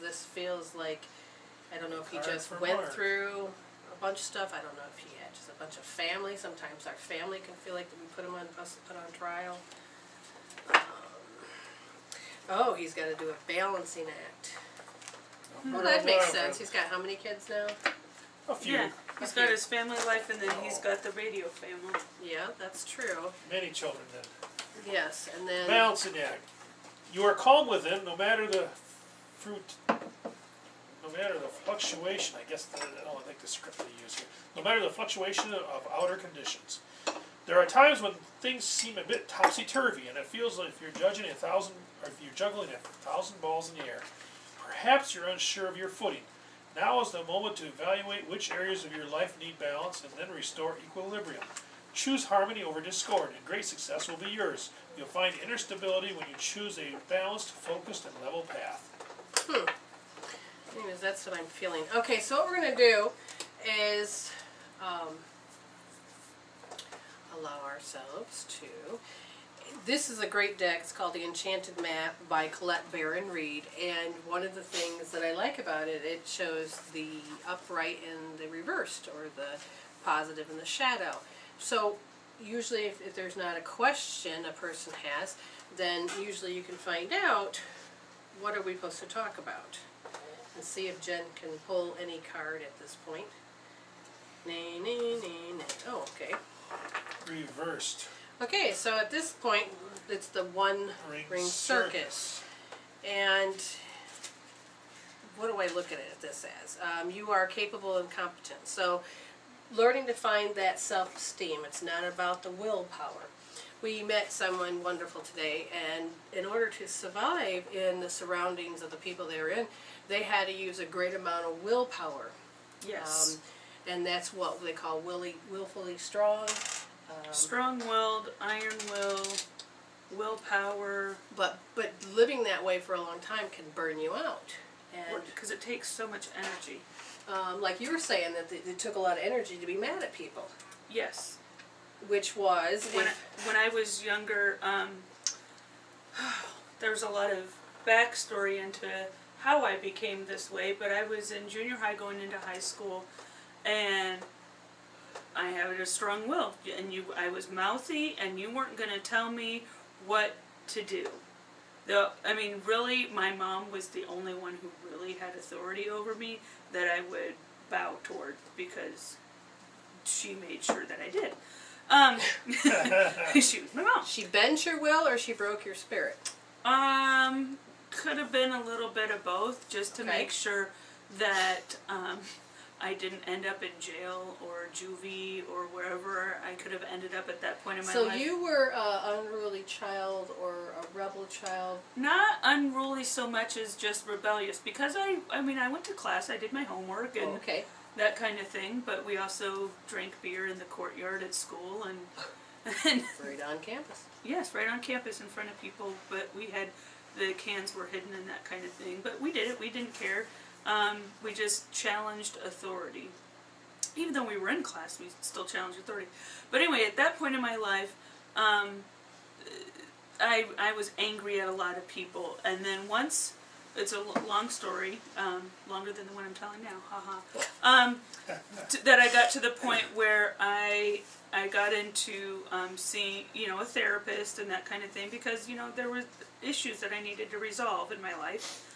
This feels like, I don't know if he just went through a bunch of stuff. I don't know if he had just a bunch of family. Sometimes our family can feel like we put him on trial. Oh, he's got to do a balancing act. Well, that makes sense. He's got how many kids now? A few. Yeah, he's got his family life, and then he's got the radio family. Yeah, that's true. Many children then. Yes, and then... Balancing act. You are calm within, no matter the fluctuation, I guess, I don't think the script they use here. No matter the fluctuation of outer conditions. There are times when things seem a bit topsy-turvy, and it feels like if you're juggling 1,000 balls in the air. Perhaps you're unsure of your footing. Now is the moment to evaluate which areas of your life need balance and then restore equilibrium. Choose harmony over discord, and great success will be yours. You'll find inner stability when you choose a balanced, focused, and level path. Anyways, that's what I'm feeling. Okay, so what we're going to do is allow ourselves to... This is a great deck. It's called The Enchanted Map by Colette Baron Reed. And one of the things that I like about it, it shows the upright and the reversed, or the positive and the shadow. So usually if there's not a question a person has, then usually you can find out what are we supposed to talk about. And see if Jen can pull any card at this point. Nay, nay, nay, nay. Oh, okay. Reversed. Okay, so at this point, it's the One Ring Circus. And what do I look at this as? You are capable and competent. So learning to find that self-esteem. It's not about the willpower. We met someone wonderful today, and in order to survive in the surroundings of the people they were in, they had to use a great amount of willpower. Yes. And that's what they call willfully strong. Strong-willed, iron-willed, willpower. But living that way for a long time can burn you out. And because it takes so much energy. like you were saying, that it took a lot of energy to be mad at people. Yes. Which was... When I was younger, there was a lot of backstory into how I became this way, but I was in junior high going into high school, and I had a strong will, and I was mouthy, and you weren't going to tell me what to do. I mean, really, my mom was the only one who really had authority over me that I would bow toward, because she made sure that I did. She was my mom. She bent your will, or she broke your spirit? Could have been a little bit of both, just to make sure that I didn't end up in jail or juvie or wherever I could have ended up at that point in my life. So you were an unruly child or a rebel child? Not unruly so much as just rebellious, because I mean, I went to class, I did my homework and that kind of thing, but we also drank beer in the courtyard at school and right on campus. Yes, right on campus in front of people, but we had, the cans were hidden and that kind of thing, but we did it, we didn't care. We just challenged authority. Even though we were in class, we still challenged authority. But anyway, at that point in my life, I was angry at a lot of people. And then once, it's a long story, longer than the one I'm telling now, haha, that I got to the point where I got into seeing, a therapist and that kind of thing, because, there were issues that I needed to resolve in my life.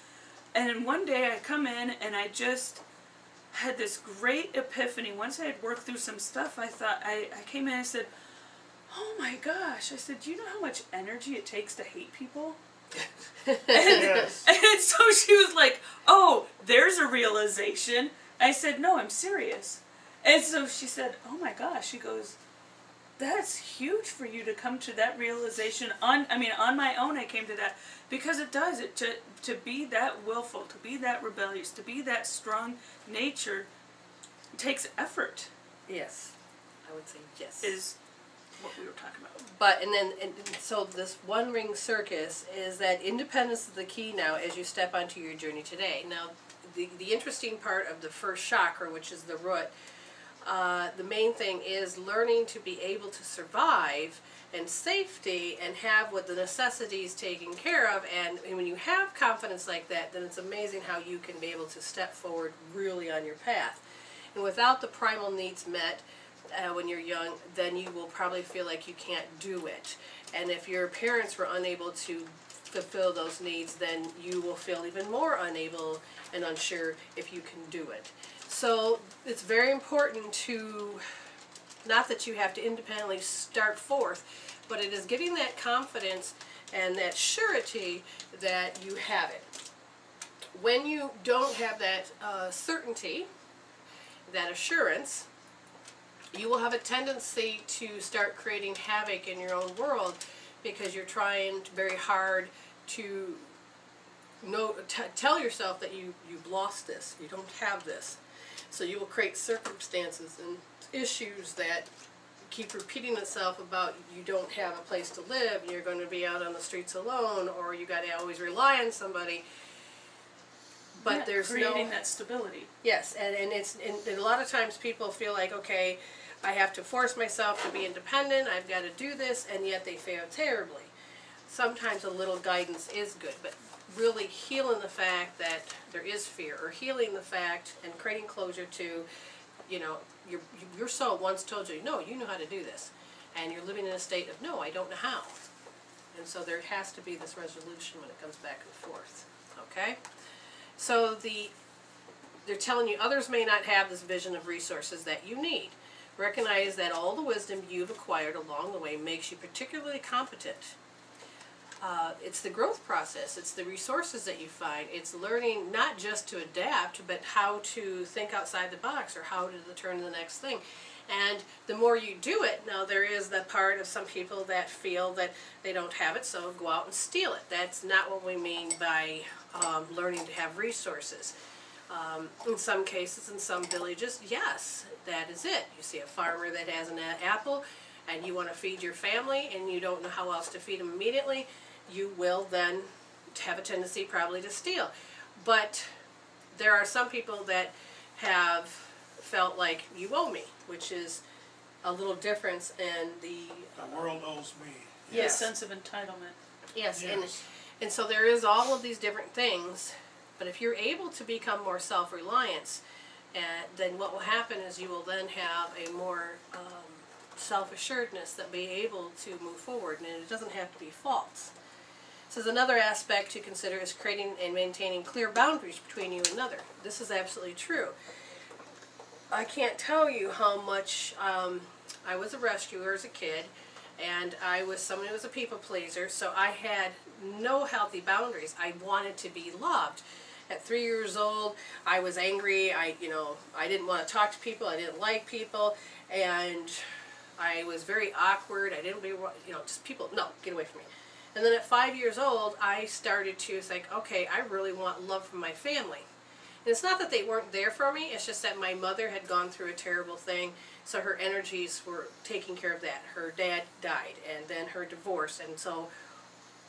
And one day I come in and I just had this great epiphany. Once I had worked through some stuff, I thought, I came in and I said, oh my gosh, I said, do you know how much energy it takes to hate people? and so she was like, oh, there's a realization. I said, no, I'm serious. And so she said, oh my gosh, she goes, that's huge for you to come to that realization. On my own I came to that, because it does. To be that willful, to be that rebellious, to be that strong nature takes effort. Yes, I would say yes. Is what we were talking about. But, so this One Ring Circus is that independence is the key now as you step onto your journey today. Now, the interesting part of the first chakra, which is the root, the main thing is learning to be able to survive and safety and have what the necessities taken care of. And when you have confidence like that, then it's amazing how you can be able to step forward really on your path. And without the primal needs met when you're young, then you will probably feel like you can't do it. And if your parents were unable to fulfill those needs, then you will feel even more unable and unsure if you can do it. So it's very important to, not that you have to independently start forth, but it is getting that confidence and that surety that you have it. When you don't have that certainty, that assurance, you will have a tendency to start creating havoc in your own world because you're trying very hard to tell yourself that you've lost this, you don't have this. So you will create circumstances and issues that keep repeating itself about you don't have a place to live, you're going to be out on the streets alone, or you got to always rely on somebody. But Yeah, there's creating that stability. Yes, and a lot of times people feel like, okay, I have to force myself to be independent, I've got to do this, and yet they fail terribly. Sometimes a little guidance is good, but really healing the fact that there is fear, or healing the fact and creating closure to, you know, your soul once told you, no, you know how to do this, and you're living in a state of, no, I don't know how. And so there has to be this resolution when it comes back and forth, okay? So they're telling you others may not have this vision of resources that you need. Recognize that all the wisdom you've acquired along the way makes you particularly competent. It's the growth process. It's the resources that you find. It's learning not just to adapt, but how to think outside the box, or how to turn to the next thing. And the more you do it, now there is that part of some people that feel that they don't have it, so go out and steal it. That's not what we mean by learning to have resources. In some cases, in some villages, yes, that is it. You see a farmer that has an apple, and you want to feed your family, and you don't know how else to feed them immediately, you will then have a tendency probably to steal. But there are some people that have felt like you owe me, which is a little difference in the world owes me. Yes. The sense of entitlement. Yes, Yes. And so there is all of these different things, but if you're able to become more self-reliant, then what will happen is you will then have a more self-assuredness that be able to move forward, and it doesn't have to be false. So another aspect to consider is creating and maintaining clear boundaries between you and another. This is absolutely true. I can't tell you how much I was a rescuer as a kid, and I was someone who was a people pleaser, so I had no healthy boundaries. I wanted to be loved. At 3 years old, I was angry. I didn't want to talk to people. I didn't like people, and I was very awkward. I didn't be, just people, no, get away from me. And then at 5 years old, I started to think, okay, I really want love from my family. And it's not that they weren't there for me, it's just that my mother had gone through a terrible thing, so her energies were taking care of that. Her dad died, and then her divorce, and so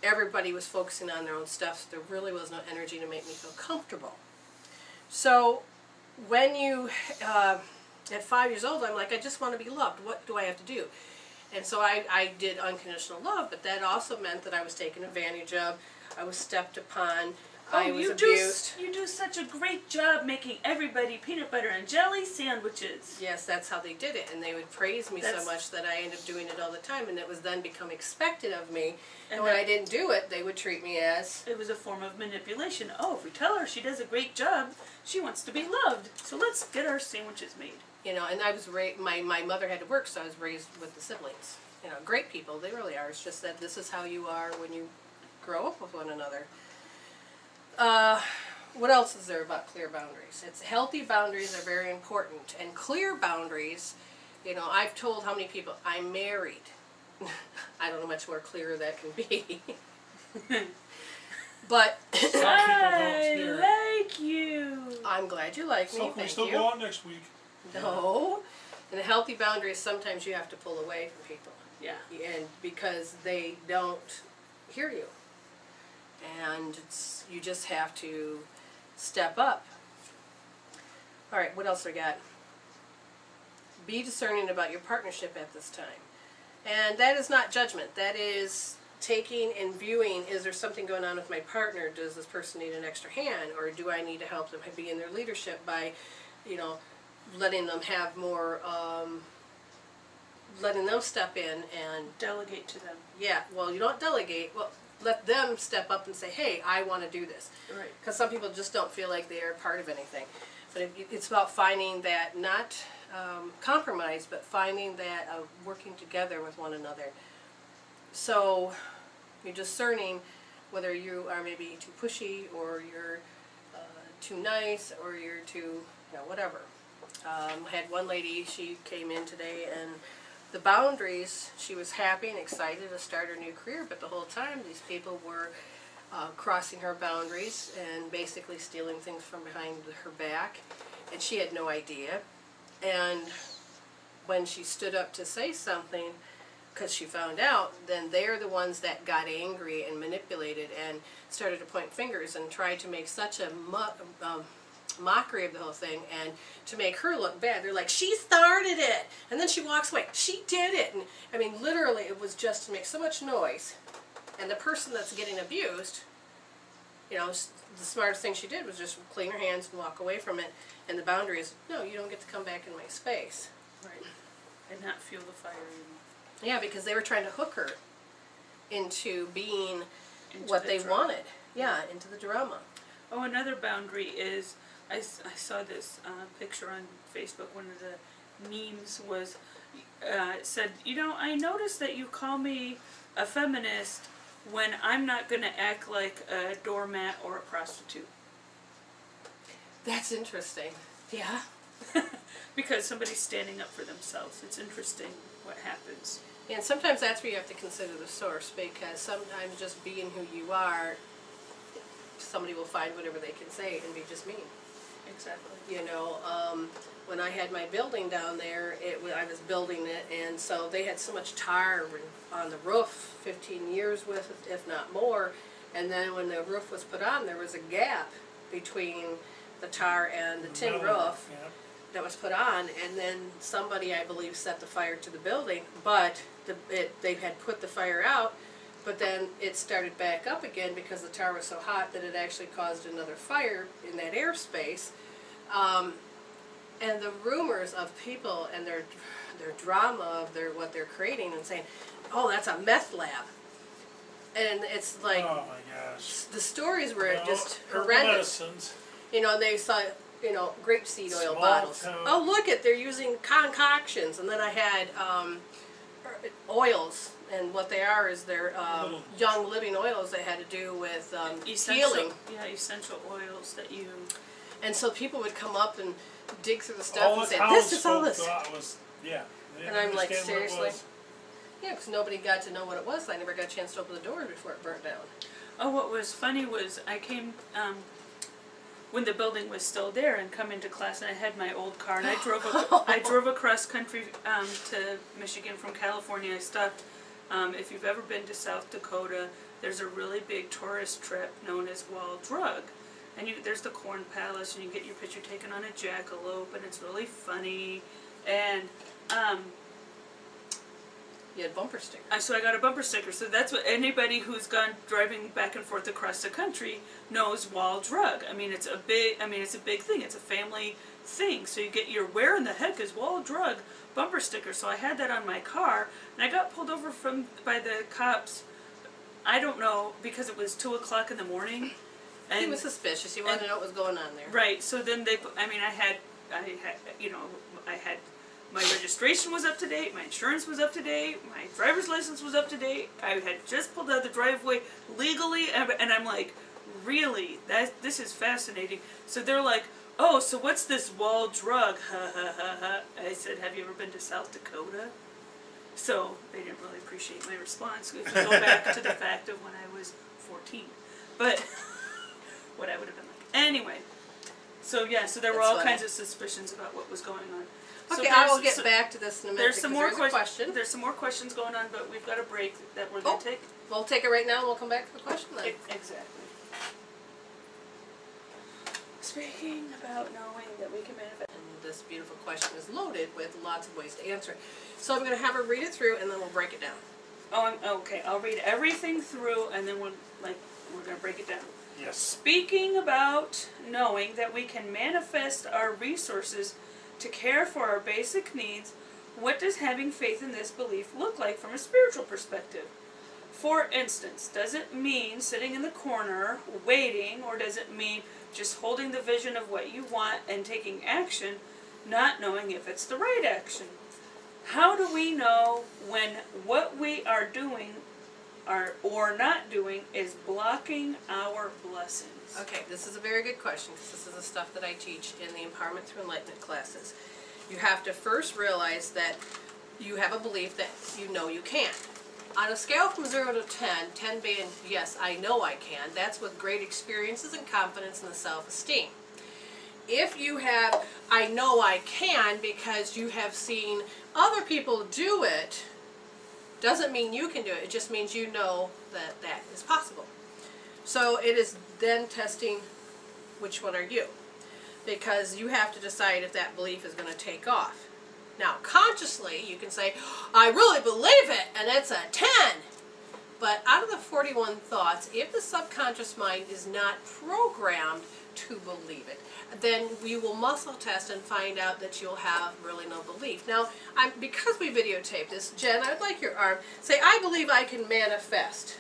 everybody was focusing on their own stuff, so there really was no energy to make me feel comfortable. So when you, at 5 years old, I'm like, I just want to be loved. What do I have to do? And so I did unconditional love, but that also meant that I was taken advantage of, I was stepped upon, I was abused. You do such a great job making everybody peanut butter and jelly sandwiches. Yes, that's how they did it, and they would praise me so much that I ended up doing it all the time, and it was then become expected of me. And when I didn't do it, they would treat me as... It was a form of manipulation. Oh, if we tell her she does a great job, she wants to be loved, so let's get our sandwiches made. You know, and I was my mother had to work, so I was raised with the siblings. You know, great people, they really are. It's just that this is how you are when you grow up with one another. What else is there about clear boundaries? It's healthy boundaries are very important, and clear boundaries, you know, I've told how many people I'm married. I don't know much more clearer that can be. But I like you. I'm glad you like me. So can we Thank still you. go on next week? No. And a healthy boundary is sometimes you have to pull away from people. Yeah. And because they don't hear you. And you just have to step up. All right, what else we got? Be discerning about your partnership at this time. And that is not judgment. That is taking and viewing, is there something going on with my partner? Does this person need an extra hand? Or do I need to help them be in their leadership by, you know, letting them have more, letting them step in and Delegate to them. yeah, well, you don't delegate. Well, let them step up and say, hey, I want to do this. Right. Because some people just don't feel like they are part of anything. But it's about finding that, not compromise, but finding that working together with one another. So you're discerning whether you are maybe too pushy, or you're too nice, or you're too, you know, whatever. I had one lady, she came in today, and the boundaries, she was happy and excited to start her new career, but the whole time these people were crossing her boundaries and basically stealing things from behind her back, and she had no idea. And when she stood up to say something, because she found out, then they're the ones that got angry and manipulated and started to point fingers and tried to make such a mockery of the whole thing, and to make her look bad. They're like, she started it, and then she walks away, she did it. And I mean, literally, it was just to make so much noise. And the person that's getting abused, you know, the smartest thing she did was just clean her hands and walk away from it. And the boundary is, no, you don't get to come back in my space. Right. And not fuel the fire anymore. Yeah, because they were trying to hook her into being Into what the they drama. wanted. Yeah, into the drama. Oh, another boundary is, I saw this picture on Facebook. One of the memes was, said, you know, I noticed that you call me a feminist when I'm not going to act like a doormat or a prostitute. That's interesting. Yeah. Because somebody's standing up for themselves. It's interesting what happens. And sometimes that's where you have to consider the source, because sometimes just being who you are, somebody will find whatever they can say and be just mean. Exactly. You know, when I had my building down there, I was building it, and so they had so much tar on the roof, 15 years with it, if not more. And then when the roof was put on, there was a gap between the tar and the tin roof. Yeah. That was put on, and then somebody, I believe, set the fire to the building, but they had put the fire out, but then it started back up again because the tar was so hot that it actually caused another fire in that airspace. And the rumors of people and their drama of what they're creating and saying, oh, that's a meth lab. And it's like, oh my gosh, the stories were just herbal horrendous. medicines. You know, they saw, you know, grapeseed oil Small bottles. town. Oh, look at, they're using concoctions. And then I had oils, and what they are is they're young living oils that had to do with healing. Yeah, essential oils that you... And so people would come up and dig through the stuff All and the say, this is all townsfolk this. thought was, yeah. They And didn't I'm like, understand what it seriously? was. Yeah, because nobody got to know what it was. I never got a chance to open the door before it burnt down. Oh, what was funny was I came... when the building was still there, and come into class, and I had my old car, and I drove across country to Michigan from California. I stopped. If you've ever been to South Dakota, there's a really big tourist trip known as Wall Drug, and there's the Corn Palace, and you get your picture taken on a jackalope, and it's really funny, and You had bumper stickers. so I got a bumper sticker. So that's what anybody who's gone driving back and forth across the country knows. Wall Drug. I mean, it's a big thing. It's a family thing. So you get your where in the heck is Wall Drug bumper sticker. So I had that on my car, and I got pulled over by the cops. I don't know, because it was 2 o'clock in the morning. And He was suspicious. He wanted to know what was going on there. right. So then I had my registration was up to date, my insurance was up to date, my driver's license was up to date. I had just pulled out of the driveway legally, and I'm like, really? This is fascinating. So they're like, oh, so what's this Wall Drug? Ha ha ha ha. I said, have you ever been to South Dakota? So they didn't really appreciate my response. If you go back to the fact of when I was 14. But what I would have been like. Anyway. So yeah, so there were That's all funny. kinds of suspicions about what was going on. Okay, I will get back to this in a minute. There's some more questions. There's some more questions going on, but we've got a break that we're going to take. We'll take it right now, and we'll come back to the question then. Exactly. Speaking about knowing that we can manifest. And this beautiful question is loaded with lots of ways to answer it. So I'm going to have her read it through, and then we'll break it down. Oh, okay. I'll read everything through, and then we're going to break it down. Yes. Speaking about knowing that we can manifest our resources to care for our basic needs, what does having faith in this belief look like from a spiritual perspective? For instance, does it mean sitting in the corner, waiting, or does it mean just holding the vision of what you want and taking action, not knowing if it's the right action? How do we know when what we are doing or not doing is blocking our blessings? Okay, this is a very good question, because this is the stuff that I teach in the Empowerment Through Enlightenment classes. You have to first realize that you have a belief that you know you can. On a scale from 0 to 10, 10 being, yes, I know I can, that's with great experiences and confidence and the self-esteem. If you have, I know I can, because you have seen other people do it, doesn't mean you can do it. It just means you know that that is possible. So it is then testing which one are you. Because you have to decide if that belief is going to take off. Now, consciously, you can say, I really believe it, and it's a 10. But out of the 41 thoughts, if the subconscious mind is not programmed to believe it, then you will muscle test and find out that you'll have really no belief. Now, because we videotape this, Jen, I'd like your arm. Say, I believe I can manifest.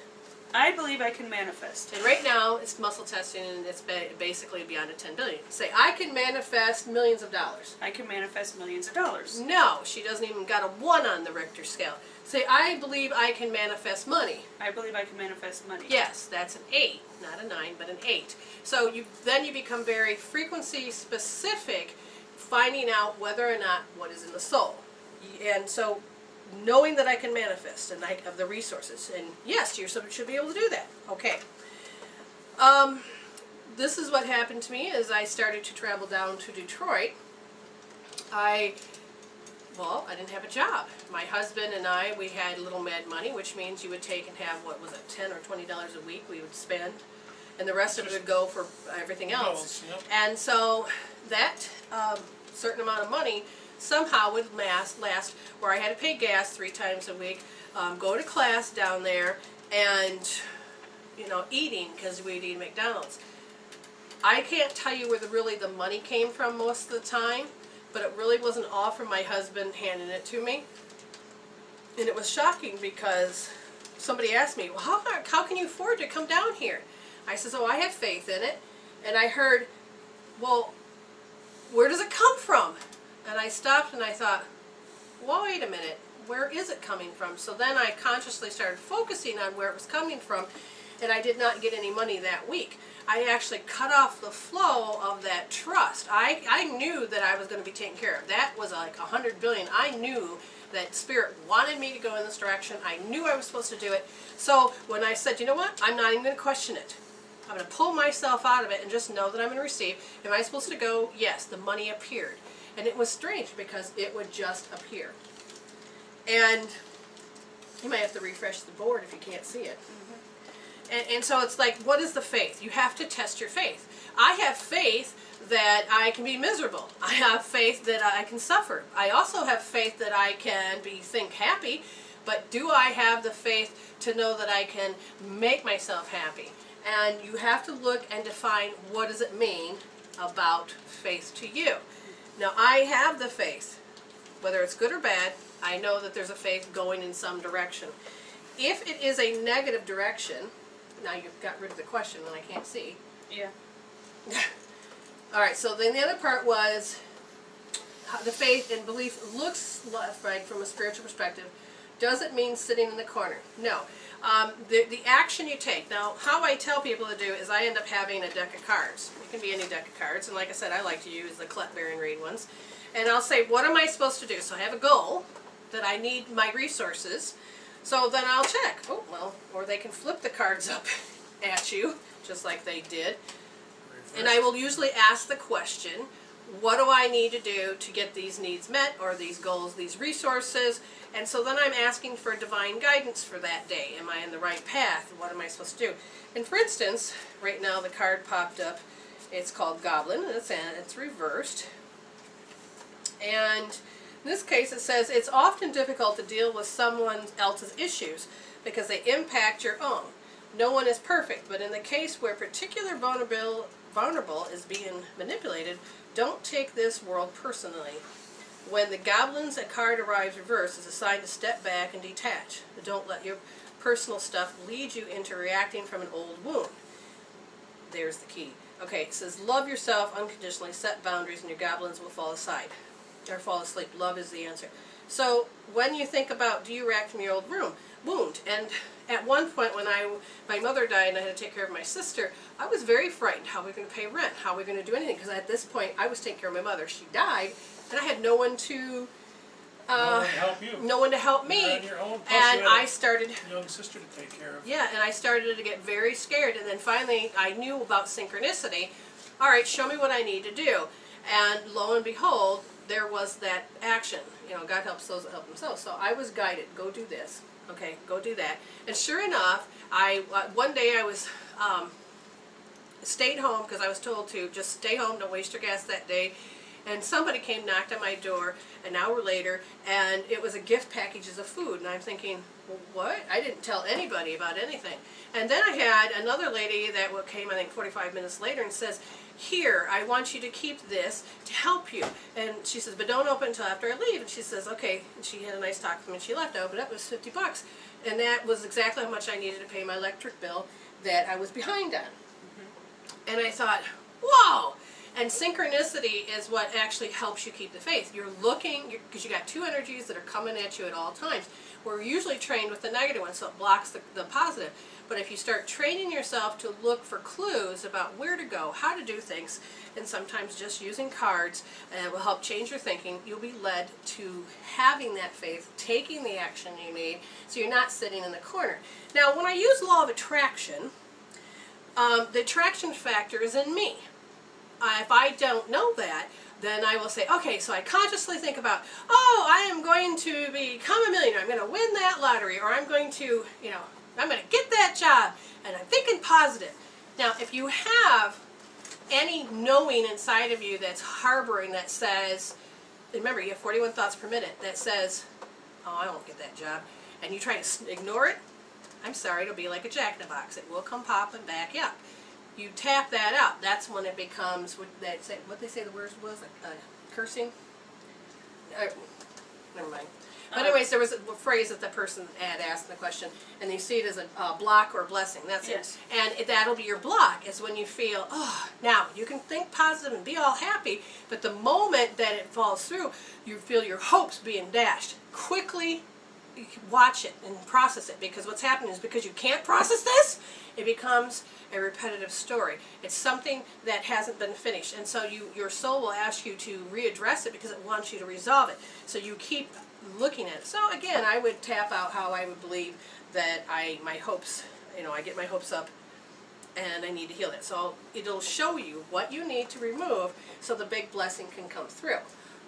I believe I can manifest. And right now, it's muscle testing, and it's basically beyond a 10 billion. Say, I can manifest millions of dollars. I can manifest millions of dollars. No, she doesn't even got a 1 on the Richter scale. Say, I believe I can manifest money. I believe I can manifest money. Yes, that's an 8, not a 9, but an 8. So then you become very frequency specific, finding out whether or not what is in the soul. And so, knowing that I can manifest and I have the resources, and yes, you should be able to do that. Okay. This is what happened to me as I started to travel down to Detroit. I didn't have a job. My husband and I, we had little mad money, which means you would take and have, what was it, $10 or $20 a week we would spend, and the rest of it would go for everything else. Yep. And so that certain amount of money somehow would last where I had to pay gas 3 times a week, go to class down there, and eating, because we'd eat McDonald's. I can't tell you where really the money came from most of the time, but it really wasn't all from my husband handing it to me. And it was shocking because somebody asked me, well, how can you afford to come down here? I says, oh, I have faith in it. And I heard, well, where does it come from? And I stopped and I thought, well, wait a minute, where is it coming from? So then I consciously started focusing on where it was coming from, and I did not get any money that week. I actually cut off the flow of that trust. I knew that I was going to be taken care of. That was like 100 billion. I knew that Spirit wanted me to go in this direction. I knew I was supposed to do it. So when I said, you know what, I'm not even going to question it. I'm going to pull myself out of it and just know that I'm going to receive. Am I supposed to go? Yes, the money appeared. And it was strange because it would just appear. And you might have to refresh the board if you can't see it. And so it's like, what is the faith? You have to test your faith. I have faith that I can be miserable. I have faith that I can suffer. I also have faith that I can think happy. But do I have the faith to know that I can make myself happy? And you have to look and define what does it mean about faith to you. Now, I have the faith. Whether it's good or bad, I know that there's a faith going in some direction. If it is a negative direction, now you've got rid of the question and I can't see. Yeah. Alright, so then the other part was how the faith and belief looks like from a spiritual perspective. Does it mean sitting in the corner? No. The action you take. Now, how I tell people to do is I end up having a deck of cards. It can be any deck of cards, and like I said, I like to use the Colette Baron Reid ones. And I'll say, what am I supposed to do? So I have a goal that I need my resources. So then I'll check. Oh, well, or they can flip the cards up at you, just like they did. And I will usually ask the question, what do I need to do to get these needs met, or these goals, these resources? And so then I'm asking for divine guidance for that day. Am I in the right path? What am I supposed to do? And for instance, right now the card popped up. It's called Goblin, and it's reversed. And in this case it says, it's often difficult to deal with someone else's issues because they impact your own. No one is perfect, but in the case where particular vulnerable is being manipulated, don't take this world personally. When the goblin's card arrives reversed, it's a sign to step back and detach. Don't let your personal stuff lead you into reacting from an old wound. There's the key. Okay, it says love yourself unconditionally, set boundaries, and your goblins will fall asleep. Love is the answer. So when you think about, do you react from your old wound? And at one point when my mother died and I had to take care of my sister, I was very frightened. How are we going to pay rent? How are we going to do anything? Because at this point I was taking care of my mother. She died and I had no one to no one to help you. No one to help me. You're on your own. Plus And you had I started a young sister to take care of. Yeah, and I started to get very scared, and then finally I knew about synchronicity. All right, show me what I need to do. And lo and behold, there was that action. You know, God helps those that help themselves. So I was guided. Go do this. Okay, go do that. And sure enough, one day I was stayed home because I was told to just stay home, don't waste your gas that day. And somebody came, knocked on my door an hour later, and it was a gift packages of food. And I'm thinking, well, what? I didn't tell anybody about anything. And then I had another lady that came, I think, 45 minutes later and says, here, I want you to keep this to help you. And she says, but don't open until after I leave. And she says, okay. And she had a nice talk with me and she left. I opened it up, it was $50. And that was exactly how much I needed to pay my electric bill that I was behind on. And I thought, whoa! And synchronicity is what actually helps you keep the faith. You're looking, because you got two energies that are coming at you at all times. We're usually trained with the negative one, so it blocks the positive. But if you start training yourself to look for clues about where to go, how to do things, and sometimes just using cards, and it will help change your thinking, you'll be led to having that faith, taking the action you need, so you're not sitting in the corner. Now, when I use law of attraction, the attraction factor is in me. If I don't know that, then I will say, okay, so I consciously think about, oh, I am going to become a millionaire. I'm going to win that lottery, or I'm going to, I'm going to get that job, and I'm thinking positive. Now, if you have any knowing inside of you that's harboring that says, remember, you have 41 thoughts per minute, that says, oh, I won't get that job, and you try to ignore it, I'm sorry, it'll be like a jack-in-the-box. It will come popping back up. You tap that out. That's when it becomes what they say the word was cursing. Never mind. But anyways, there was a phrase that the person had asked in the question, and you see it as a block or a blessing. That's yes. it. And that'll be your block. Is when you feel, oh, now you can think positive and be all happy, but the moment that it falls through, you feel your hopes being dashed. Quickly watch it and process it, because what's happening is because you can't process this, it becomes a repetitive story. It's something that hasn't been finished, and so your soul will ask you to readdress it because it wants you to resolve it. So you keep looking at it. So again, I would tap out how I would believe that my hopes, I get my hopes up and I need to heal it. So it'll show you what you need to remove so the big blessing can come through.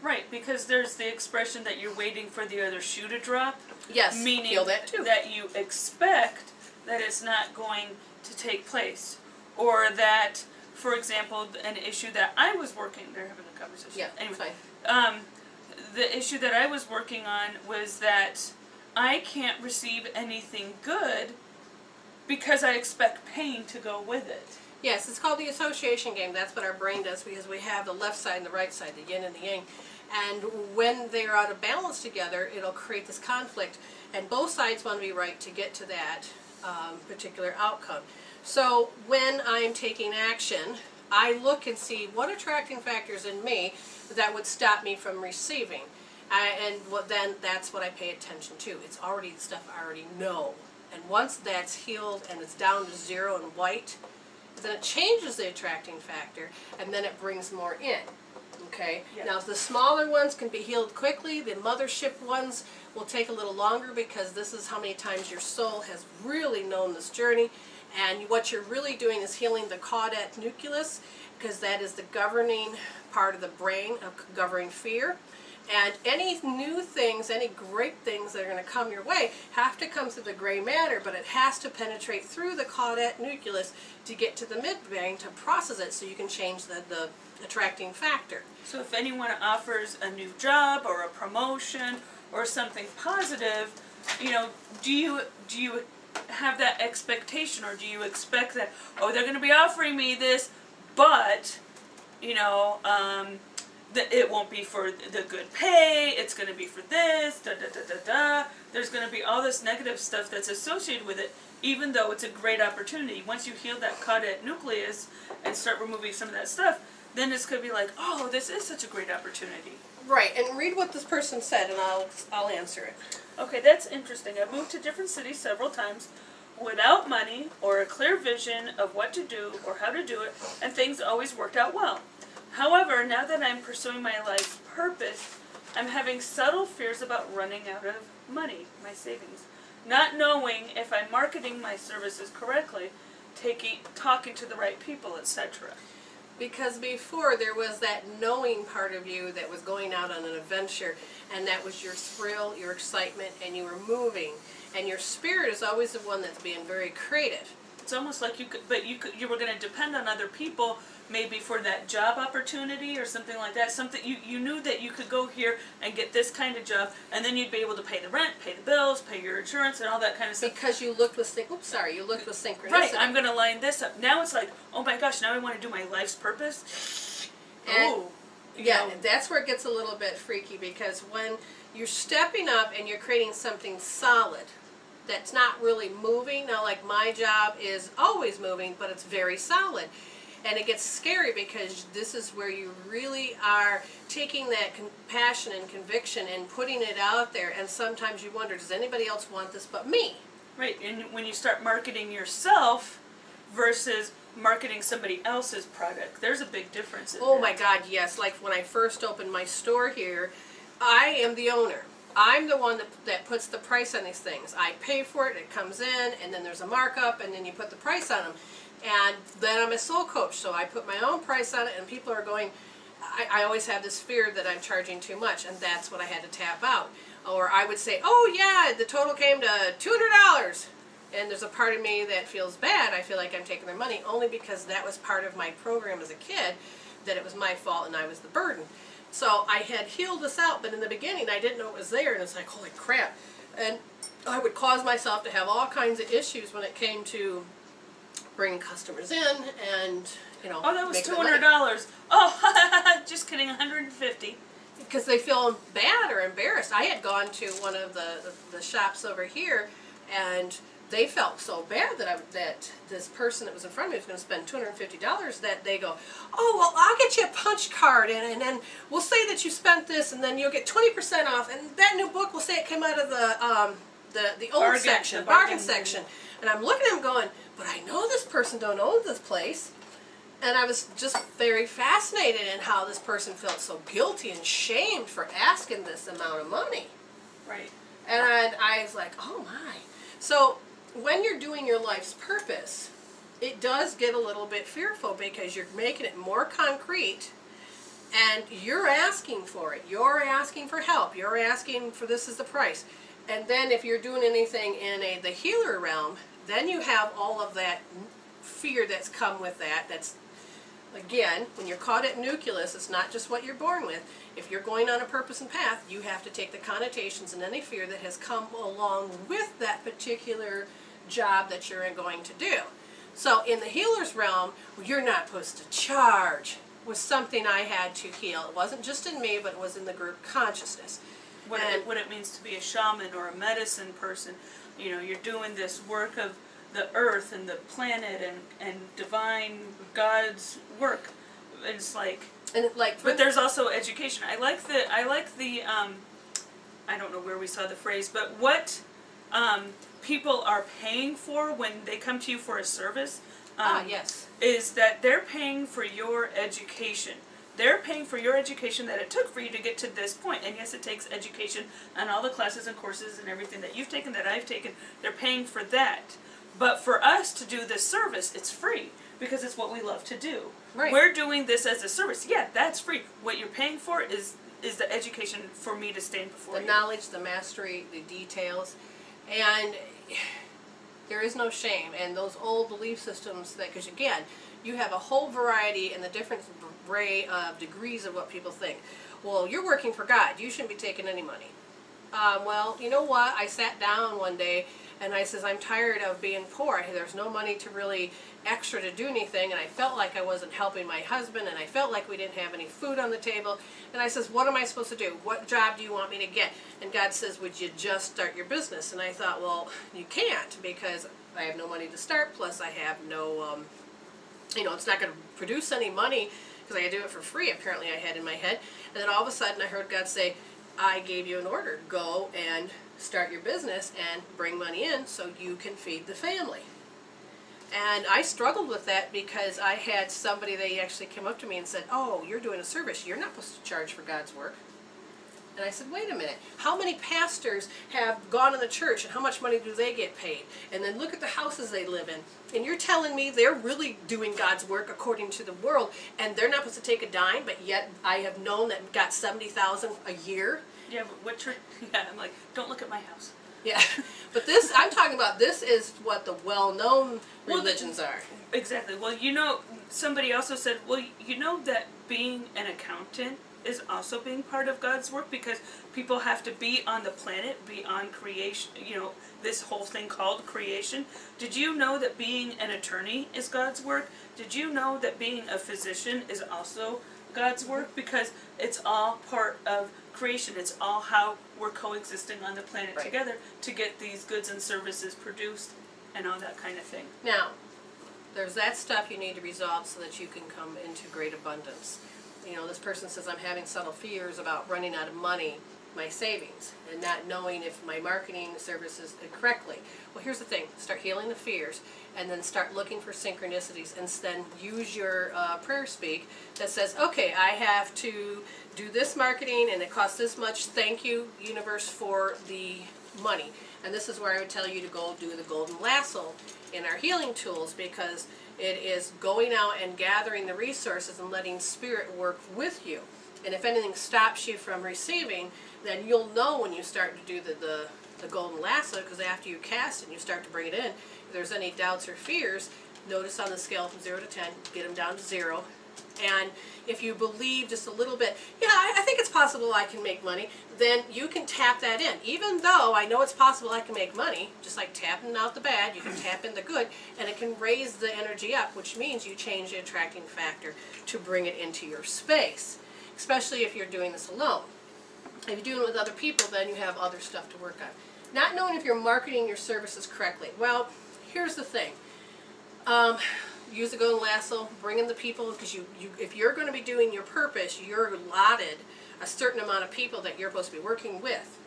Right, because there's the expression that you're waiting for the other shoe to drop. Yes, meaning heal that too. That you expect that it's not going to take place. Or that, for example, an issue that I was working, they're having a conversation. Yeah, anyway, fine. The issue that I was working on was that I can't receive anything good because I expect pain to go with it. Yes, it's called the association game. That's what our brain does, because we have the left side and the right side, the yin and the yang. And when they're out of balance together, it'll create this conflict. And both sides want to be right to get to that particular outcome. So when I'm taking action, I look and see what attracting factors in me that would stop me from receiving. Then that's what I pay attention to. It's already the stuff I already know. And once that's healed and it's down to zero and white, then it changes the attracting factor, and then it brings more in. Okay? Yeah. Now, the smaller ones can be healed quickly. The mothership ones will take a little longer, because this is how many times your soul has really known this journey. And what you're really doing is healing the caudate nucleus, because that is the governing part of the brain of governing fear. And any new things, any great things that are going to come your way have to come through the gray matter, but it has to penetrate through the caudate nucleus to get to the midbrain to process it so you can change the attracting factor. So if anyone offers a new job or a promotion or something positive, you know, do you have that expectation, or do you expect that, oh, they're going to be offering me this, but, you know, that it won't be for the good pay, it's going to be for this, there's going to be all this negative stuff that's associated with it, even though it's a great opportunity. Once you heal that caudate nucleus and start removing some of that stuff, then it's going to be like, oh, this is such a great opportunity. Right, and read what this person said, and I'll answer it. Okay, that's interesting. I've moved to different cities several times without money or a clear vision of what to do or how to do it, and things always worked out well. However, now that I'm pursuing my life's purpose, I'm having subtle fears about running out of money, my savings, not knowing if I'm marketing my services correctly, talking to the right people, etc. Because before there was that knowing part of you that was going out on an adventure, and that was your thrill, your excitement, and you were moving. And your spirit is always the one that's being very creative. It's almost like you were going to depend on other people, maybe for that job opportunity or something like that. Something you knew that you could go here and get this kind of job, and then you'd be able to pay the rent, pay the bills, pay your insurance, and all that kind of stuff. Because you looked with synchronicity. Right, I'm going to line this up. Now it's like, oh my gosh, now I want to do my life's purpose. And yeah, that's where it gets a little bit freaky, because when you're stepping up and you're creating something solid that's not really moving. Now, like my job is always moving, but it's very solid. And it gets scary because this is where you really are taking that compassion and conviction and putting it out there. And sometimes you wonder, does anybody else want this but me? Right, and when you start marketing yourself versus marketing somebody else's product, there's a big difference in Oh my God, yes. Like when I first opened my store here, I am the owner. I'm the one that puts the price on these things. I pay for it, it comes in, and then there's a markup, and then you put the price on them. And then I'm a soul coach, so I put my own price on it, and people are going, I always have this fear that I'm charging too much, and that's what I had to tap out. Or I would say, oh yeah, the total came to $200. And there's a part of me that feels bad. I feel like I'm taking their money, only because that was part of my program as a kid, that it was my fault and I was the burden. So I had healed this out, but in the beginning I didn't know it was there, and it's like, holy crap. And I would cause myself to have all kinds of issues when it came to bringing customers in and, you know. Oh, that was $200. Oh, just kidding, $150. Because they feel bad or embarrassed. I had gone to one of the shops over here, and they felt so bad that this person that was in front of me was going to spend $250, that they go, oh, well, I'll get you a punch card, and then we'll say that you spent this, and then you'll get 20% off, and that new book will say it came out of the old section, the bargain section. And I'm looking at him going, but I know this person don't own this place. And I was just very fascinated in how this person felt so guilty and shamed for asking this amount of money. Right. And I was like, oh my. So when you're doing your life's purpose, it does get a little bit fearful, because you're making it more concrete, and you're asking for it. You're asking for help. You're asking for this is the price. And then if you're doing anything in the healer realm, then you have all of that fear that's come with that. That's, again, when you're caught at nucleus, it's not just what you're born with. If you're going on a purpose and path, you have to take the connotations and any fear that has come along with that particular job that you're going to do. So in the healer's realm, you're not supposed to charge, was something I had to heal. It wasn't just in me, but it was in the group consciousness. What it means to be a shaman or a medicine person. You know, you're doing this work of the earth and the planet and divine God's work. It's like, but there's also education. I like the I don't know where we saw the phrase, but what people are paying for when they come to you for a service, yes, is that they're paying for your education. They're paying for your education that it took for you to get to this point. And yes, it takes education and all the classes and courses and everything that you've taken, that I've taken. They're paying for that. But for us to do this service, it's free, because it's what we love to do. Right. We're doing this as a service. Yeah, that's free. What you're paying for is is the education for me to stand before The you. knowledge, the mastery, the details, and there is no shame. And those old belief systems that, because again, you have a whole variety and the different array of degrees of what people think. Well, you're working for God. You shouldn't be taking any money. Well, you know what? I sat down one day and I says, I'm tired of being poor. There's no money to really extra to do anything, and I felt like I wasn't helping my husband, and I felt like we didn't have any food on the table. And I says, what am I supposed to do? What job do you want me to get? And God says, would you just start your business? And I thought, well, you can't, because I have no money to start, plus I have no, it's not going to produce any money, because I do it for free, apparently I had in my head. And then all of a sudden I heard God say, I gave you an order. Go and start your business and bring money in so you can feed the family. And I struggled with that because I had somebody, they actually came up to me and said, oh, you're doing a service. You're not supposed to charge for God's work. And I said, wait a minute. How many pastors have gone in the church and how much money do they get paid? And then look at the houses they live in. And you're telling me they're really doing God's work according to the world, and they're not supposed to take a dime, but yet I have known that got $70,000 a year? Yeah, but what church? Yeah, I'm like, don't look at my house. Yeah, but this, I'm talking about, this is what the well-known religions are. Exactly. Well, somebody also said, well, you know that being an accountant is also being part of God's work, because people have to be on the planet, be on creation, this whole thing called creation. Did you know that being an attorney is God's work? Did you know that being a physician is also God's work? Because it's all part of creation. It's all how we're coexisting on the planet together to get these goods and services produced and all that kind of thing. Now, there's that stuff you need to resolve so that you can come into great abundance. This person says, I'm having subtle fears about running out of money, my savings, and not knowing if my marketing services correctly. Well, here's the thing. Start healing the fears, and then start looking for synchronicities, and then use your prayer speak that says, okay, I have to do this marketing, and it costs this much. Thank you, universe, for the money. And this is where I would tell you to go do the golden lasso in our healing tools, because it is going out and gathering the resources and letting spirit work with you. And if anything stops you from receiving, then you'll know when you start to do the golden lasso, because after you cast it and you start to bring it in, if there's any doubts or fears, notice on the scale from 0 to 10, get them down to 0. And if you believe just a little bit, yeah, I think it's possible I can make money, then you can tap that in. Even though I know it's possible I can make money, just like tapping out the bad, you can tap in the good, and it can raise the energy up, which means you change the attracting factor to bring it into your space, especially if you're doing this alone. If you're doing it with other people, then you have other stuff to work on. Not knowing if you're marketing your services correctly. Well, here's the thing. Use the golden lasso, bring in the people, because if you're going to be doing your purpose, you're allotted a certain amount of people that you're supposed to be working with.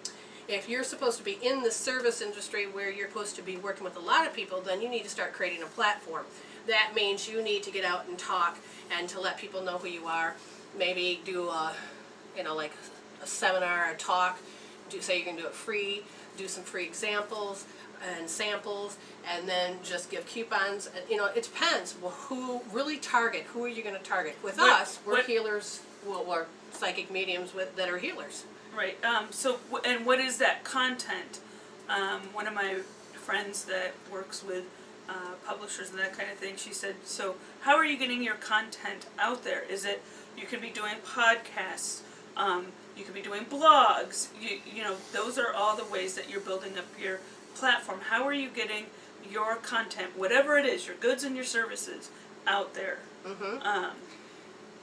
If you're supposed to be in the service industry where you're supposed to be working with a lot of people, then you need to start creating a platform. That means you need to get out and talk and to let people know who you are. Maybe do a, like a seminar, a talk. Say you can do it free. Do some free examples and samples, and then just give coupons. It depends. Well, who really target? Who are you going to target? With us, we're healers. Well, we're psychic mediums that are healers. Right. And what is that content? One of my friends that works with publishers and that kind of thing, she said, so how are you getting your content out there? Is it, you could be doing podcasts, you could be doing blogs, those are all the ways that you're building up your platform. How are you getting your content, whatever it is, your goods and your services, out there?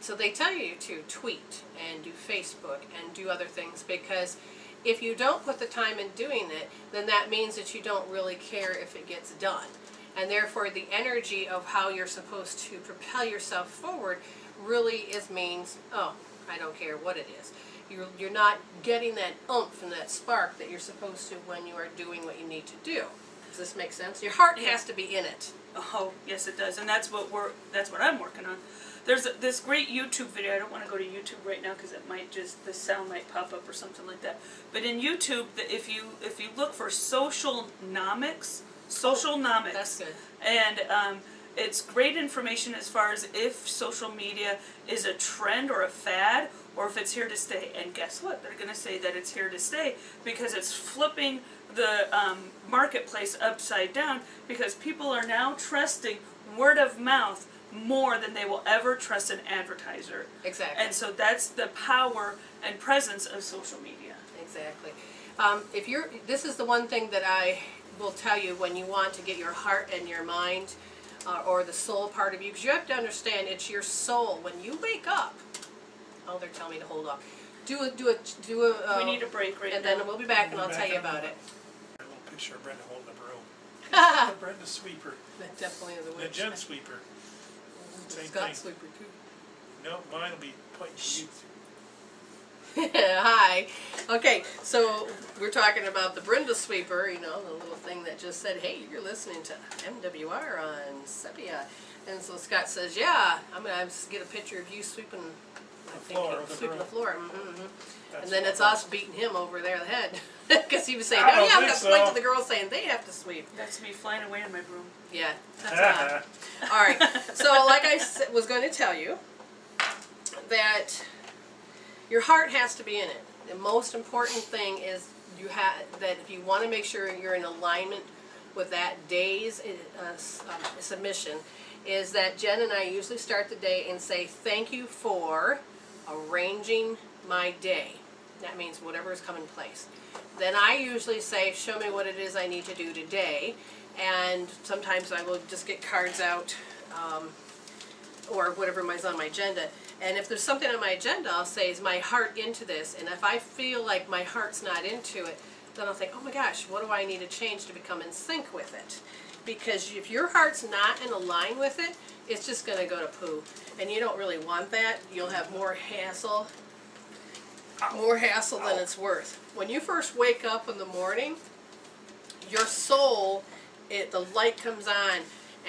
So they tell you to tweet and do Facebook and do other things, because if you don't put the time in doing it, then that means that you don't really care if it gets done. And therefore the energy of how you're supposed to propel yourself forward really means, oh, I don't care what it is. You're not getting that oomph and that spark that you're supposed to when you are doing what you need to do. Does this make sense? Your heart has to be in it. Oh, yes it does. And that's what I'm working on. There's this great YouTube video. I don't want to go to YouTube right now because it might the sound might pop up or something like that. But in YouTube, if you look for socialnomics, That's good. And it's great information as far as if social media is a trend or a fad, or if it's here to stay. And guess what? They're going to say that it's here to stay because it's flipping the marketplace upside down, because people are now trusting word of mouth more than they will ever trust an advertiser. Exactly. And so that's the power and presence of social media. Exactly. This is the one thing that I will tell you when you want to get your heart and your mind or the soul part of you, because you have to understand it's your soul. When you wake up, oh, they're telling me to hold off. Do a. We need a break right now. and then we'll be back and I'll tell you about it. A little picture of Brenda holding the broom. The Brenda sweeper. That definitely is a The witch. Jen sweeper. Same Scott thing. Sleeper too. No, mine will be pointing to you. Hi. Okay, so we're talking about the Brenda sweeper, you know, the little thing that just said, hey, you're listening to MWR on Sepia. And so Scott says, yeah, I'm going to get a picture of you sweeping the floor. And then it's us beating him over there in the head. Because he was saying, oh yeah, I'm going to point to the girls saying they have to sweep. That's me flying away in my broom. Yeah, that's odd. All right, so like I was going to tell you, that your heart has to be in it. The most important thing is that if you want to make sure you're in alignment with that day's submission, is that Jen and I usually start the day and say, thank you for arranging my day. That means whatever is coming in place. Then I usually say, show me what it is I need to do today. And sometimes I will just get cards out or whatever is on my agenda. And if there's something on my agenda, I'll say, is my heart into this? And if I feel like my heart's not into it, then I'll think, oh my gosh, what do I need to change to become in sync with it? Because if your heart's not in line with it, it's just going to go to poo. And you don't really want that. You'll have more hassle than it's worth. When you first wake up in the morning, your soul, the light comes on,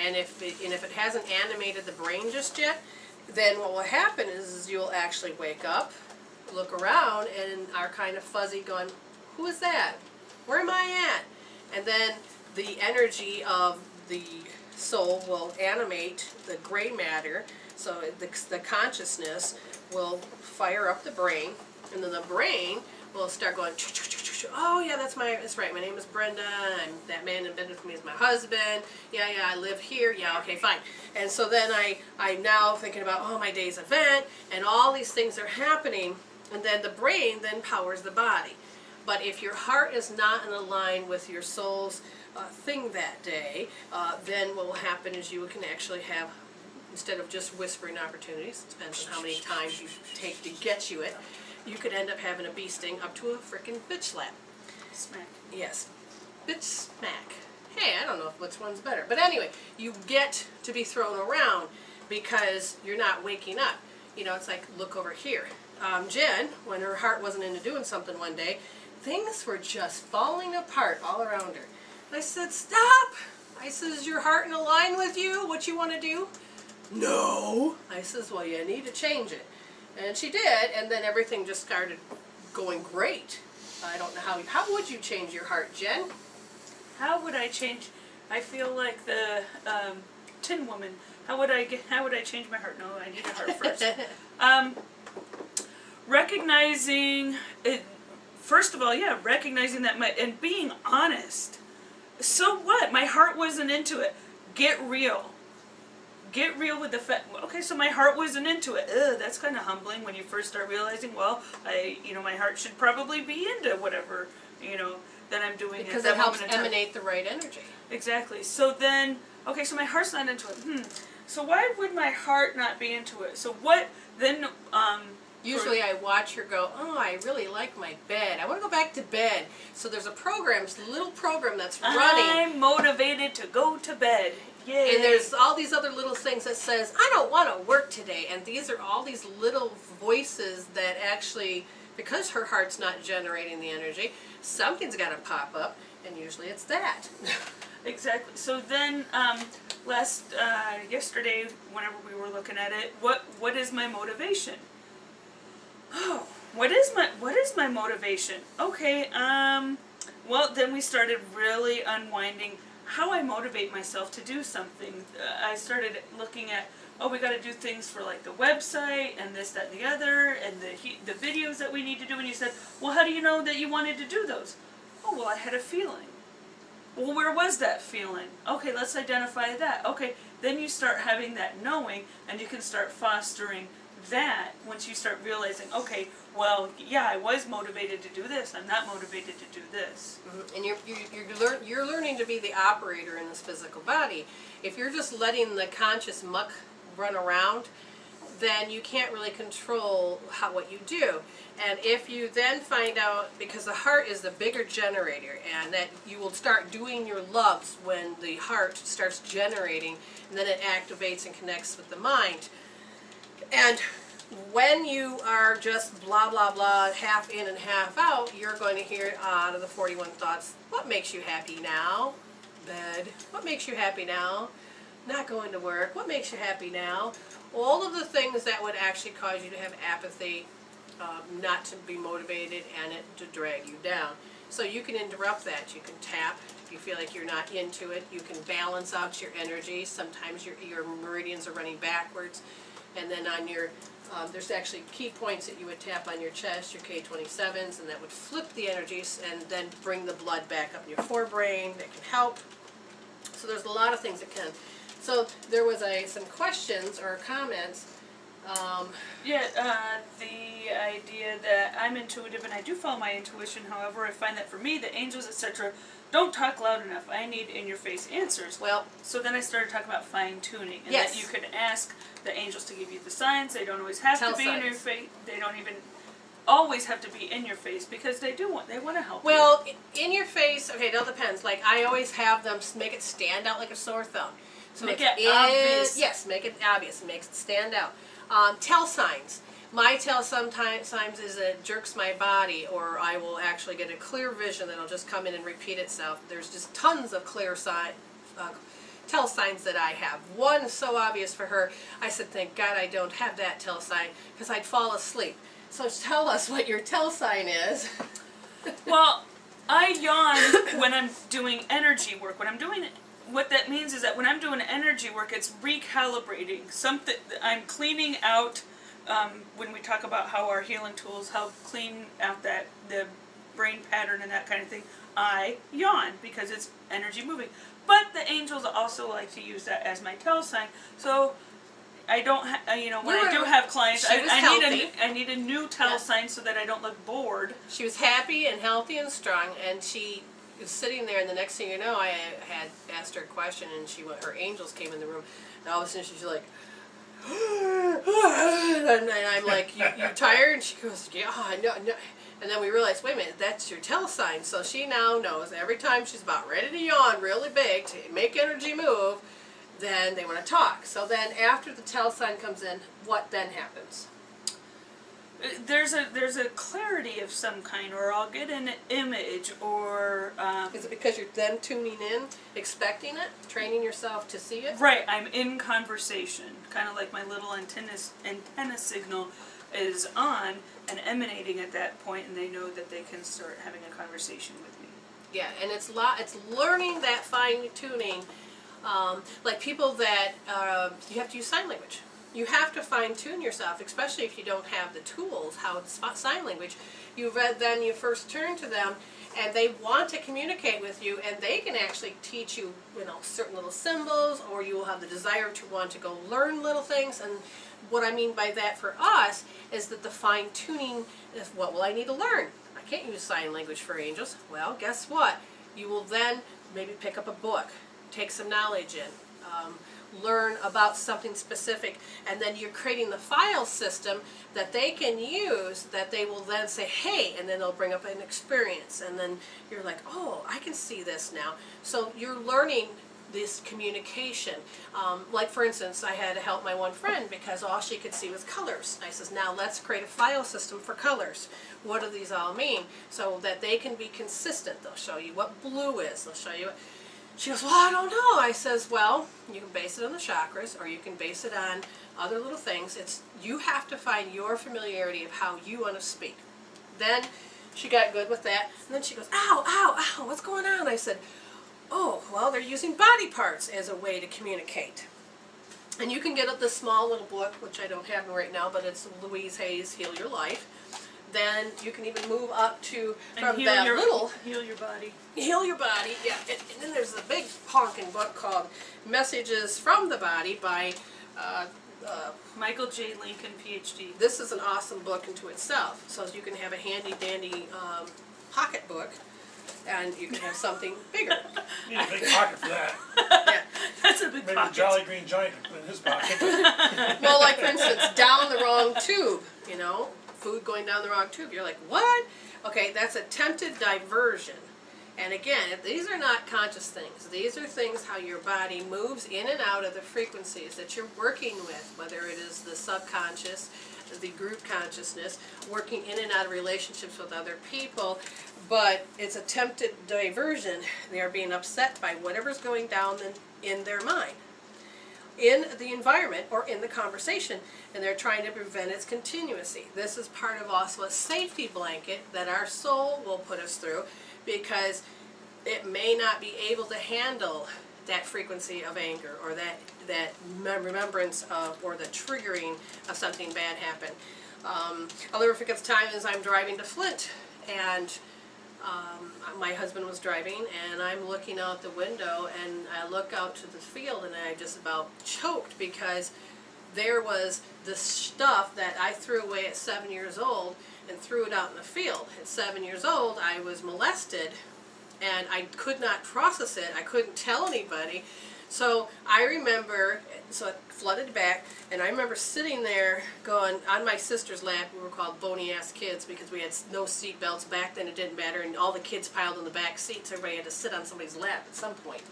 and if it hasn't animated the brain just yet, then what will happen is you'll actually wake up, look around, and are kind of fuzzy going, who is that? Where am I at? And then the energy of the soul will animate the gray matter, so the consciousness will fire up the brain, and then the brain will start going, oh yeah, that's right, my name is Brenda, that man invented with me is my husband, yeah, I live here, yeah, okay, fine. And so then I'm now thinking about, oh, my day's event, and all these things are happening, and then the brain then powers the body. But if your heart is not in line with your soul's thing that day, then what will happen is you can actually have, instead of just whispering opportunities, it depends on how many times you take to get you it, you could end up having a bee sting up to a frickin' bitch slap. Smack. Yes. Bitch smack. Hey, I don't know which one's better. But anyway, you get to be thrown around because you're not waking up. You know, it's like, look over here. Jen, when her heart wasn't into doing something one day, things were just falling apart all around her. And I said, stop! I said, is your heart in line with you, what you want to do? No. I says, well, you need to change it. And she did, and then everything just started going great. I don't know how would you change your heart, Jen? How would I change? I feel like the Tin Woman. How would I change my heart? No, I need a heart first. Recognizing it, first of all, yeah, recognizing that and being honest. So what? My heart wasn't into it. Get real. Get real with the fact, okay, so my heart wasn't into it. Ugh, that's kind of humbling when you first start realizing, well, my heart should probably be into whatever, that I'm doing. Because it helps emanate the right energy. Exactly. So then, okay, so my heart's not into it. So why would my heart not be into it? So what, then, usually I watch her go, oh, I really like my bed. I want to go back to bed. So there's a little program that's running. I'm motivated to go to bed. Yay. And there's all these other little things that says, I don't want to work today. And these are all these little voices that actually, because her heart's not generating the energy, something's got to pop up, and usually it's that. Exactly. So then, yesterday, whenever we were looking at it, what is my motivation? Oh, what is my motivation? Okay, well, then we started really unwinding how I motivate myself to do something. I started looking at oh, we got to do things for like the website and this, that, and the other, and the videos that we need to do. And you said, well, how do you know that you wanted to do those? Oh, well, I had a feeling. Well, where was that feeling? Okay, let's identify that. Okay, then you start having that knowing, and you can start fostering that once you start realizing, okay, well, yeah, I was motivated to do this. I'm not motivated to do this. And you're learning to be the operator in this physical body. If you're just letting the conscious muck run around, then you can't really control what you do. And if you then find out, because the heart is the bigger generator, and that you will start doing your loves when the heart starts generating, and then it activates and connects with the mind. And when you are just blah, blah, blah, half in and half out, you're going to hear out of the 41 thoughts, what makes you happy now? Bed. What makes you happy now? Not going to work. What makes you happy now? All of the things that would actually cause you to have apathy, not to be motivated, and it to drag you down. So you can interrupt that. You can tap. If you feel like you're not into it, you can balance out your energy. Sometimes your meridians are running backwards. And then on your, there's actually key points that you would tap on your chest, your K27s, and that would flip the energies and then bring the blood back up in your forebrain. That can help. So there's a lot of things that can. So there was some questions or comments. The idea that I'm intuitive and I do follow my intuition. However, I find that for me, the angels, etc., don't talk loud enough. I need in-your-face answers. Well, so then I started talking about fine-tuning, and yes, that you could ask the angels to give you the signs. They don't always have to be in your face. They don't even always have to be in your face, because they want to help you. Well, in your face, okay, it all depends. Like, I always have them make it stand out like a sore thumb. So make it obvious. Yes, make it obvious. It makes it stand out. Tell signs. My tell sometimes is it jerks my body, or I will actually get a clear vision that'll just come in and repeat itself. There's just tons of clear tell signs that I have. One is so obvious for her. I said, thank God I don't have that tell sign, because I'd fall asleep. So tell us what your tell sign is. Well, I yawn when I'm doing energy work. What that means is that when I'm doing energy work, it's recalibrating something. I'm cleaning out. When we talk about how our healing tools help clean out the brain pattern and that kind of thing, I yawn because it's energy moving. But the angels also like to use that as my tell sign. So I don't, when I do have clients, I need a new tell sign so that I don't look bored. She was happy and healthy and strong, and she was sitting there, and the next thing you know, I had asked her a question, and her angels came in the room, and all of a sudden she's like, and I'm like, you tired? And she goes, yeah, no. And then we realized, wait a minute, that's your tell sign. So she now knows every time she's about ready to yawn really big to make energy move, then they want to talk. So then after the tell sign comes in, what then happens? There's a clarity of some kind, or I'll get an image, or is it because you're then tuning in, expecting it, training yourself to see it? Right, I'm in conversation, kind of like my little antenna signal is on and emanating at that point, and they know that they can start having a conversation with me. Yeah, and it's learning that fine tuning, like people that you have to use sign language. You have to fine-tune yourself, especially if you don't have the tools, how to spot sign language. Then you first turn to them, and they want to communicate with you, and they can actually teach you, certain little symbols, or you will have the desire to want to go learn little things. And what I mean by that for us is that the fine-tuning is, what will I need to learn? I can't use sign language for angels. Well, guess what? You will then maybe pick up a book, take some knowledge in, learn about something specific, and then you're creating the file system that they can use, that they will then say, hey, and then they'll bring up an experience, and then you're like, oh, I can see this now. So you're learning this communication. Like, for instance, I had to help my one friend because all she could see was colors. I says, now let's create a file system for colors. What do these all mean? So that they can be consistent. They'll show you what blue is. They'll show you what... She goes, well, I don't know. I says, well, you can base it on the chakras, or you can base it on other little things. You have to find your familiarity of how you want to speak. Then she got good with that, and then she goes, ow, ow, ow, what's going on? I said, oh, well, they're using body parts as a way to communicate. And you can get this small little book, which I don't have right now, but it's Louise Hay's Heal Your Life. Then you can even move up to, from that little... Heal Your Body. Heal Your Body, yeah. And then there's a big honking book called Messages from the Body by... Michael J. Lincoln, PhD. This is an awesome book into itself. So you can have a handy-dandy pocket book, and you can have something bigger. You need a big pocket for that. Yeah. That's a big Maybe pocket. the Jolly Green Giant can put in his pocket. Well, like for instance, down the wrong tube, you know, food going down the wrong tube. You're like, what? Okay, that's attempted diversion. And again, these are not conscious things. These are things how your body moves in and out of the frequencies that you're working with, whether it is the subconscious, the group consciousness, working in and out of relationships with other people, but it's attempted diversion. They are being upset by whatever's going down in their mind, in the environment, or in the conversation, and they're trying to prevent its continuity. This is part of also a safety blanket that our soul will put us through, because it may not be able to handle that frequency of anger, or that remembrance of, or the triggering of something bad happen. I'll never forget the time as I'm driving to Flint, and my husband was driving, and I'm looking out the window, and I look out to the field, and I just about choked, because there was this stuff that I threw away at 7 years old and threw it out in the field. At 7 years old, I was molested, and I could not process it. I couldn't tell anybody. So I remember, so it flooded back, and I remember sitting there going on my sister's lap. We were called bony-ass kids because we had no seat belts. Back then it didn't matter, and all the kids piled in the back seats. Everybody had to sit on somebody's lap at some point.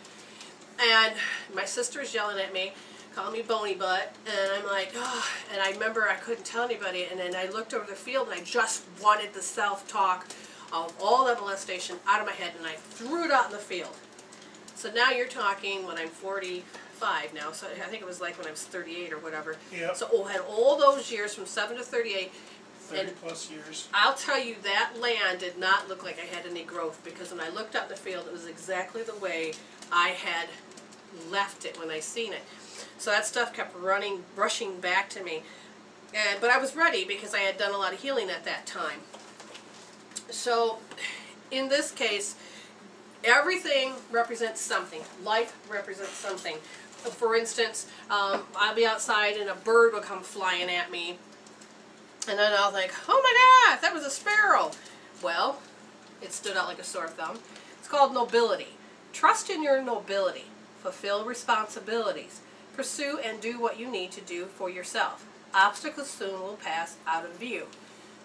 And my sister's yelling at me, calling me bony butt, and I'm like, oh, and I remember I couldn't tell anybody, and then I looked over the field, and I just wanted the self-talk of all that molestation out of my head, and I threw it out in the field. So now you're talking when I'm 45 now, so I think it was like when I was 38 or whatever. Yep. So I had all those years from 7 to 38. 30 plus years. I'll tell you, that land did not look like I had any growth, because when I looked out in the field, it was exactly the way I had left it when I seen it. So that stuff kept rushing back to me. But I was ready, because I had done a lot of healing at that time. So in this case, everything represents something. Life represents something. For instance, I'll be outside and a bird will come flying at me, and then I'll think, oh my gosh, that was a sparrow. Well, it stood out like a sore thumb. It's called nobility. Trust in your nobility. Fulfill responsibilities. Pursue and do what you need to do for yourself. Obstacles soon will pass out of view.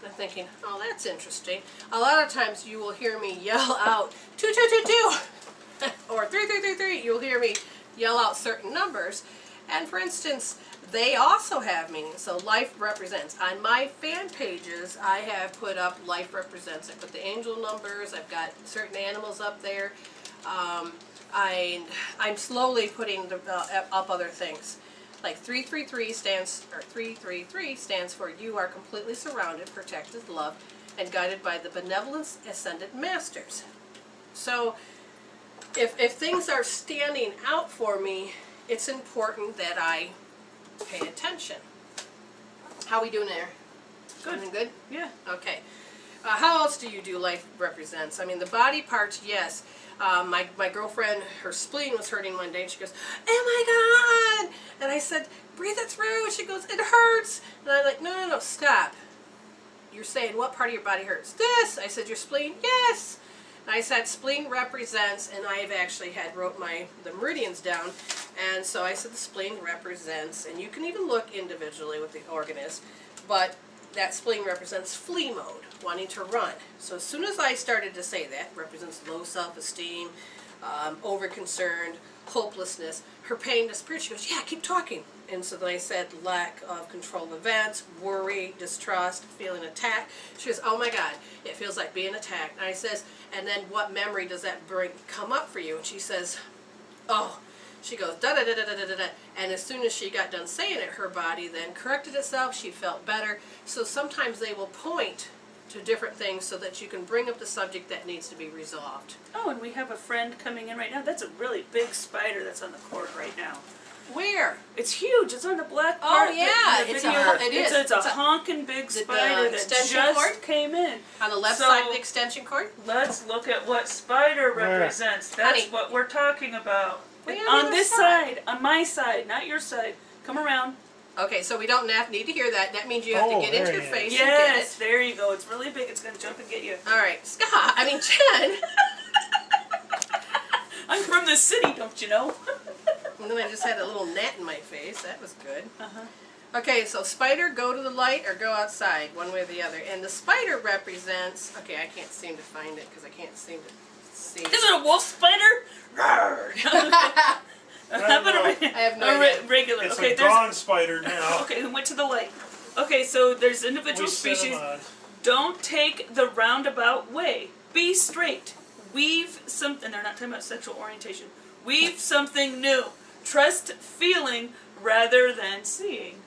I'm thinking, oh, that's interesting. A lot of times you will hear me yell out 2222 or 3333. You'll hear me yell out certain numbers, and for instance, they also have meaning. So life represents. On my fan pages, I have put up life represents. I put the angel numbers. I've got certain animals up there. I'm slowly putting up other things. Like 333 stands for you are completely surrounded, protected, loved, and guided by the benevolence ascended masters. So if things are standing out for me, it's important that I pay attention. How are we doing there? Good. Doing good? Yeah. Okay. How else do you do life represents? I mean, the body parts, yes. My girlfriend, her spleen was hurting one day, and she goes, oh my God! And I said, breathe it through. And she goes, it hurts. And I'm like, no, stop. You're saying, what part of your body hurts? This. I said, your spleen? Yes. And I said, spleen represents, and I've actually wrote the meridians down, and so I said the spleen represents, and you can even look individually what the organ is, but that spleen represents flee mode, wanting to run. So as soon as I started to say that, represents low self-esteem, over-concerned, hopelessness, her pain disappeared. She goes, yeah, keep talking. And so then I said lack of control of events, worry, distrust, feeling attacked. She goes, oh my God, it feels like being attacked. And I says, and then what memory does that come up for you? And she says, oh, she goes, da-da-da-da-da-da-da. And as soon as she got done saying it, her body then corrected itself. She felt better. So sometimes they will point to different things so that you can bring up the subject that needs to be resolved. Oh, and we have a friend coming in right now. That's a really big spider that's on the cord right now. Where? It's huge. It's on the black Oh, part. yeah, the it's video. a- it is. It's a It's a- honking big the spider that extension just cord? came in. On the left So- side of the extension cord? Let's look at what spider Where? represents. That's Honey. what we're talking about. Way on the On other this side. side, on my side, not your side. Come around. Okay, so we don't need to hear that. That means you have to Oh, get into there your he is. face Yes, and there you go. It's really big. It's going to jump and get you. get it. Alright, Scott, Jen. I'm from the city, don't you know? And then I just had a little gnat in my face. That was good. Uh-huh. Okay, so spider, go to the light or go outside, one way or the other. And the spider represents, okay, I can't seem to find it because I can't seem to see. Is it a wolf spider? Rawr. How about I have no idea. regular? It's Okay, a there's. dawn spider now. Okay, who went to the light? Okay, so there's individual We set 'em species. on. Don't take the roundabout way. Be straight. Weave something. And they're not talking about sexual orientation. Weave something new. Trust feeling rather than seeing.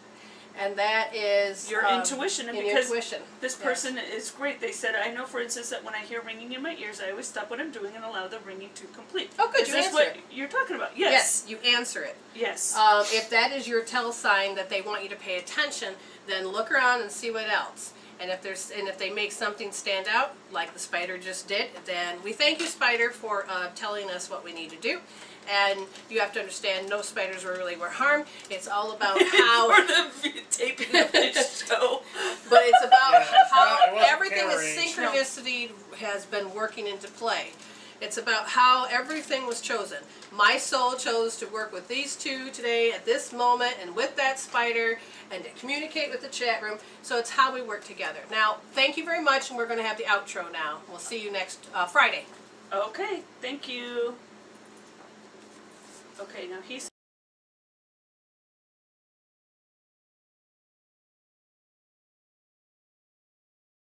And that is Your intuition, and because intuition. this Yes. person is great. They said, I know, for instance, that when I hear ringing in my ears, I always stop what I'm doing and allow the ringing to complete. Oh, good, Is you this answered what it. you're talking about? Yes, you answer it. Yes. If that is your tell sign that they want you to pay attention, then look around and see what else. And if they make something stand out, like the spider just did, then we thank you, spider, for telling us what we need to do. And you have to understand, no spiders really were harmed. It's all about how, For the taping of this show. but it's about Yeah, it's how not- it wasn't everything is prearranged. synchronicity has been working into play. It's about how everything was chosen. My soul chose to work with these two today at this moment and with that spider and to communicate with the chat room. So it's how we work together. Now, thank you very much, and we're going to have the outro now. We'll see you next Friday. Okay, thank you. Okay, now he's